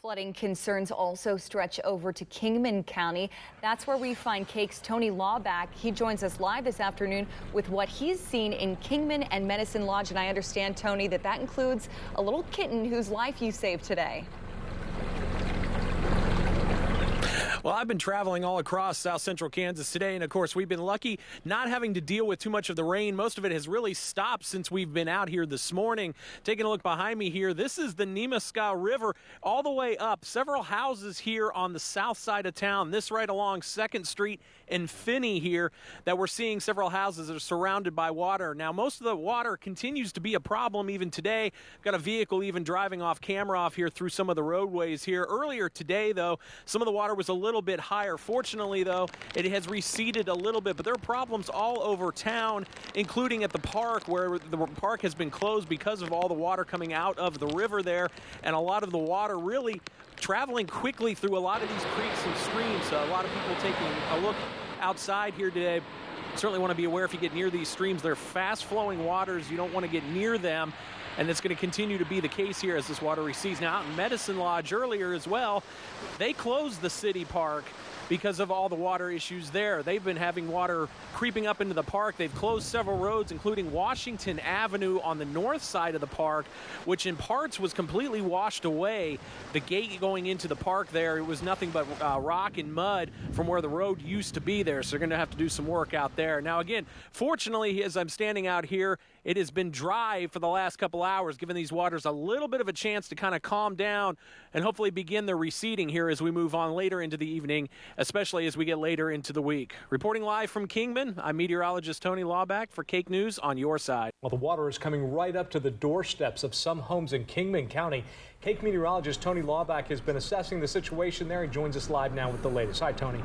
Flooding concerns also stretch over to Kingman County. That's where we find KAKE's Tony Laubach. He joins us live this afternoon with what he's seen in Kingman and Medicine Lodge. And I understand, Tony, that includes a little kitten whose life you saved today. Well, I've been traveling all across south central Kansas today, and of course we've been lucky not having to deal with too much of the rain. Most of it has really stopped since we've been out here this morning. Taking a look behind me here, this is the Nemusca River all the way up. Several houses here on the south side of town, this right along 2nd Street and Finney here, that we're seeing several houses that are surrounded by water. Now, most of the water continues to be a problem even today. Got a vehicle even driving off camera off here through some of the roadways here. Earlier today, though, some of the water was a little bit higher. Fortunately, though, it has receded a little bit, but there are problems all over town, including at the park, where the park has been closed because of all the water coming out of the river there, and a lot of the water really traveling quickly through a lot of these creeks and streams. So a lot of people taking a look outside here today. Certainly want to be aware if you get near these streams, they're fast-flowing waters. You don't want to get near them. And it's going to continue to be the case here as this water recedes. Now, out in Medicine Lodge earlier as well, they closed the city park because of all the water issues there. They've been having water creeping up into the park. They've closed several roads, including Washington Avenue on the north side of the park, which in parts was completely washed away. The gate going into the park there, it was nothing but rock and mud from where the road used to be there. So they're going to have to do some work out there. Now, again, fortunately, as I'm standing out here, it has been dry for the last couple hours, giving these waters a little bit of a chance to kind of calm down and hopefully begin their receding here as we move on later into the evening, especially as we get later into the week. Reporting live from Kingman, I'm meteorologist Tony Laubach for KAKE News on your side. Well, the water is coming right up to the doorsteps of some homes in Kingman County. KAKE meteorologist Tony Laubach has been assessing the situation there. He joins us live now with the latest. Hi, Tony.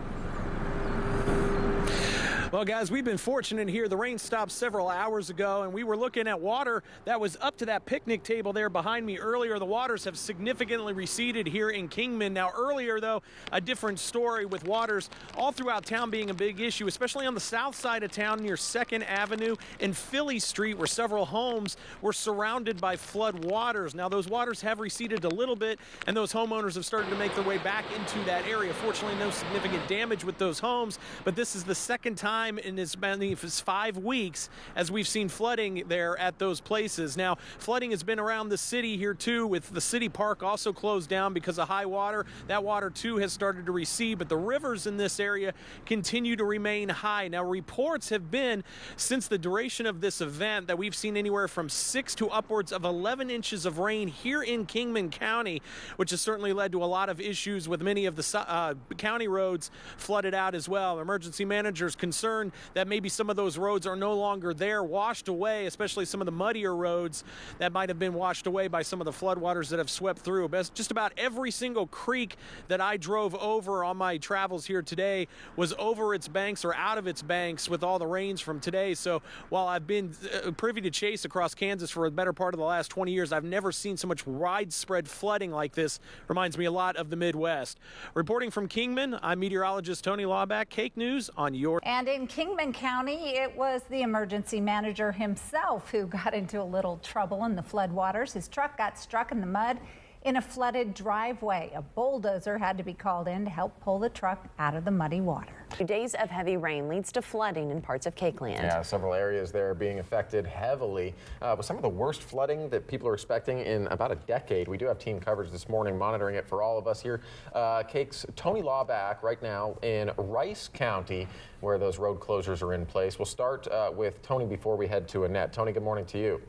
Well, guys, we've been fortunate here. The rain stopped several hours ago, and we were looking at water that was up to that picnic table there behind me earlier. The waters have significantly receded here in Kingman. Now, earlier, though, a different story with waters all throughout town being a big issue, especially on the south side of town near 2nd Avenue and Philly Street, where several homes were surrounded by flood waters. Now, those waters have receded a little bit, and those homeowners have started to make their way back into that area. Fortunately, no significant damage with those homes, but this is the second time in as many as 5 weeks as we've seen flooding there at those places. Now, flooding has been around the city here too, with the city park also closed down because of high water. That water too has started to recede, but the rivers in this area continue to remain high. Now, reports have been since the duration of this event that we've seen anywhere from 6 to upwards of 11 inches of rain here in Kingman County, which has certainly led to a lot of issues with many of the county roads flooded out as well. Emergency managers concerned that maybe some of those roads are no longer there, washed away, especially some of the muddier roads that might have been washed away by some of the floodwaters that have swept through. But just about every single creek that I drove over on my travels here today was over its banks or out of its banks with all the rains from today. So while I've been privy to chase across Kansas for a better part of the last 20 years, I've never seen so much widespread flooding like this. Reminds me a lot of the Midwest. Reporting from Kingman, I'm meteorologist Tony Laubach, KAKE News on your... And in Kingman County, it was the emergency manager himself who got into a little trouble in the floodwaters. His truck got stuck in the mud in a flooded driveway. A bulldozer had to be called in to help pull the truck out of the muddy water. Days of heavy rain leads to flooding in parts of KAKE-land. Yeah, several areas there being affected heavily with some of the worst flooding that people are expecting in about a decade. We do have team coverage this morning monitoring it for all of us here. KAKE's Tony Laubach right now in Rice County, where those road closures are in place. We'll start with Tony before we head to Annette. Tony, good morning to you.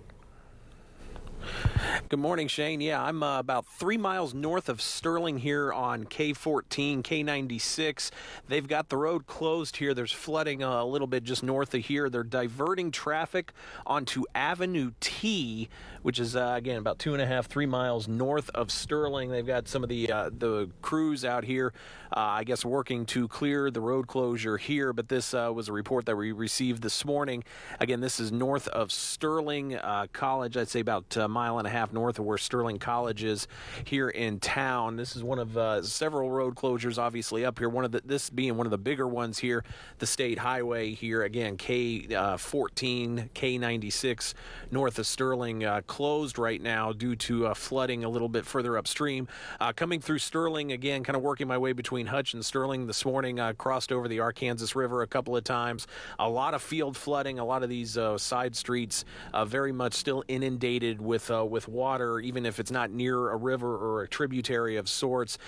Good morning, Shane. Yeah, I'm about 3 miles north of Sterling here on K14, K96. They've got the road closed here. There's flooding a little bit just north of here. They're diverting traffic onto Avenue T, which is, again, about 2.5, 3 miles north of Sterling. They've got some of the crews out here, I guess, working to clear the road closure here. But this was a report that we received this morning. Again, this is north of Sterling College. I'd say about a mile and and a half north of where Sterling College is here in town. This is one of several road closures, obviously, up here. This being one of the bigger ones here, the state highway here. Again, K14, K96 north of Sterling closed right now due to flooding a little bit further upstream. Coming through Sterling, again, kind of working my way between Hutch and Sterling this morning. Crossed over the Arkansas River a couple of times. A lot of field flooding. A lot of these side streets very much still inundated with water, even if it's not near a river or a tributary of sorts.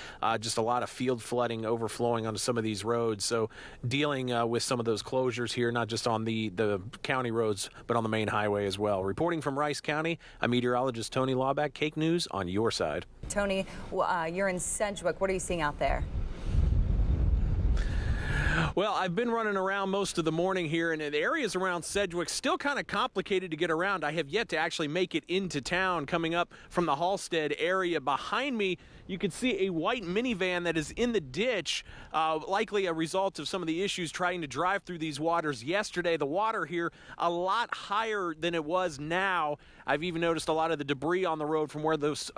Just a lot of field flooding overflowing onto some of these roads. So dealing with some of those closures here, not just on the county roads, but on the main highway as well. Reporting from Rice County, I'm meteorologist Tony Laubach, KAKE News on your side. Tony, you're in Sedgwick. What are you seeing out there? Well, I've been running around most of the morning here, and the areas around Sedgwick still kind of complicated to get around. I have yet to actually make it into town. Coming up from the Halstead area behind me, you can see a white minivan that is in the ditch, likely a result of some of the issues trying to drive through these waters yesterday. The water here a lot higher than it was now. I've even noticed a lot of the debris on the road from where those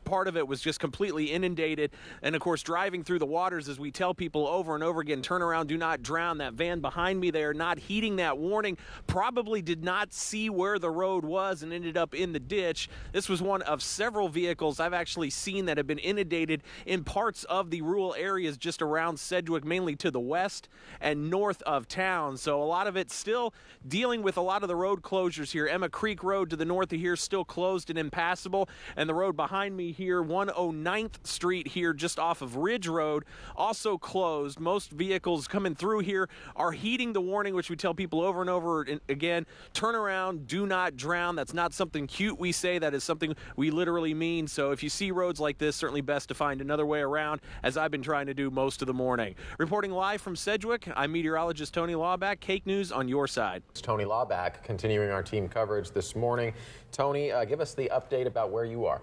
part of it was just completely inundated. And of course, driving through the waters, as we tell people over and over again, turn around, do not drown. That van behind me there, not heeding that warning, probably did not see where the road was and ended up in the ditch. This was one of several vehicles I've actually seen that have been inundated in parts of the rural areas just around Sedgwick, mainly to the west and north of town. So a lot of it still dealing with a lot of the road closures here. Emma Creek Road to the north of here still closed and impassable, and the road behind me here, 109th Street here just off of Ridge Road, also closed. Most vehicles coming through here are heeding the warning, which we tell people over and over again: turn around, do not drown. That's not something cute we say, that is something we literally mean. So if you see roads like this, certainly best to find another way around, as I've been trying to do most of the morning. Reporting live from Sedgwick, I'm meteorologist Tony Laubach, KAKE News on your side. It's Tony Laubach continuing our team coverage this morning. Tony, give us the update about where you are.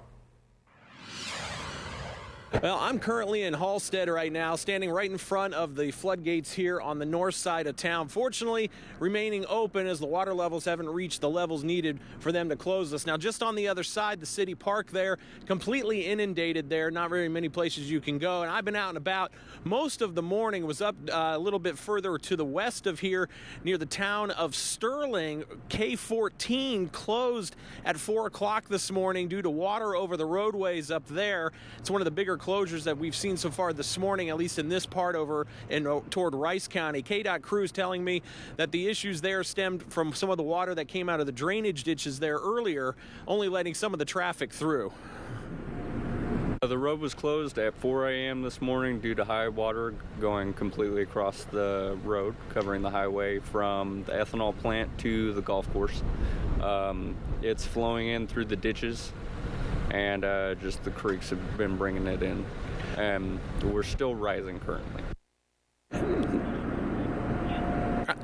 Well, I'm currently in Halstead right now, standing right in front of the floodgates here on the north side of town. Fortunately, remaining open as the water levels haven't reached the levels needed for them to close this. Now, just on the other side, the city park there, completely inundated there. Not very many places you can go. And I've been out and about most of the morning. Was up a little bit further to the west of here near the town of Sterling. K14 closed at 4 o'clock this morning due to water over the roadways up there. It's one of the bigger closures that we've seen so far this morning, at least in this part over toward Rice County. KDOT crews telling me that the issues there stemmed from some of the water that came out of the drainage ditches there earlier, only letting some of the traffic through. The road was closed at 4 a.m. this morning due to high water going completely across the road, covering the highway from the ethanol plant to the golf course. It's flowing in through the ditches, and just the creeks have been bringing it in, and we're still rising currently.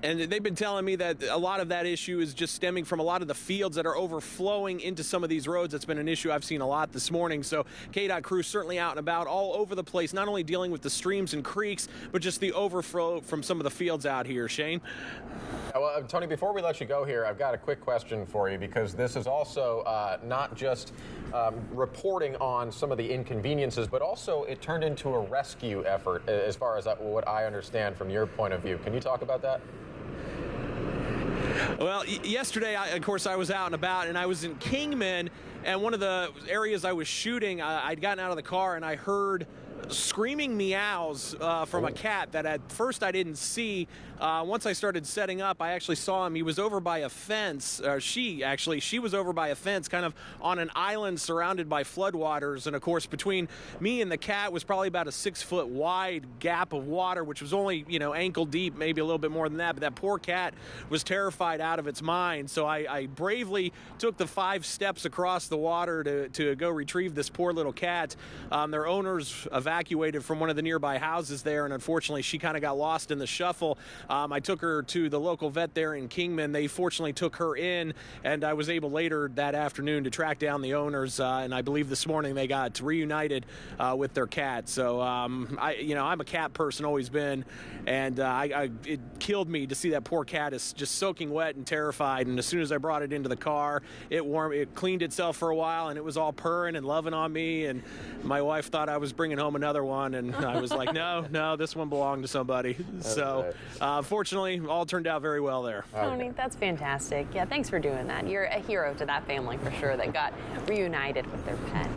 And they've been telling me that a lot of that issue is just stemming from a lot of the fields that are overflowing into some of these roads. That's been an issue I've seen a lot this morning. So KDOT crews certainly out and about all over the place, not only dealing with the streams and creeks, but just the overflow from some of the fields out here. Shane? Well, Tony, before we let you go here, I've got a quick question for you, because this is also not just reporting on some of the inconveniences, but also it turned into a rescue effort, as far as what I understand from your point of view. Can you talk about that? Well, yesterday, of course, I was out and about, and I was in Kingman, and one of the areas I was shooting, I'd gotten out of the car, and I heard screaming meows from a cat that at first I didn't see. Once I started setting up, I actually saw him. He was over by a fence. She was over by a fence, kind of on an island surrounded by floodwaters. And of course, between me and the cat was probably about a 6-foot wide gap of water, which was only, ankle deep, maybe a little bit more than that. But that poor cat was terrified out of its mind. So I bravely took the 5 steps across the water to go retrieve this poor little cat. Their owners evacuated from one of the nearby houses there, and unfortunately she kind of got lost in the shuffle. I took her to the local vet there in Kingman. They fortunately took her in, and I was able later that afternoon to track down the owners, and I believe this morning they got reunited with their cat. So I'm a cat person, always been, and it killed me to see that poor cat is just soaking wet and terrified. And as soon as I brought it into the car, it cleaned itself for a while, and it was all purring and loving on me, and my wife thought I was bringing home another one, and I was like, no, this one belonged to somebody. So fortunately, all turned out very well there. Tony, that's fantastic. Yeah, thanks for doing that. You're a hero to that family for sure that got reunited with their pet.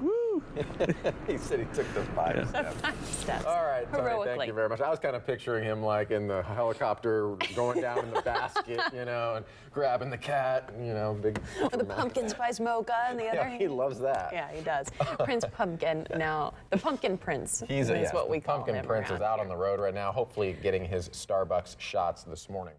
He said he took the 5 steps. 5 steps. All right, Tony, Heroically. thank you very much. I was kind of picturing him like in the helicopter going down in the basket, and grabbing the cat, big. With the pumpkin spice mocha and the other hand. He loves that. Yeah, he does. Prince Pumpkin. Now, the Pumpkin Prince is what we call him. Pumpkin Prince is out on the road right now, hopefully getting his Starbucks shots this morning.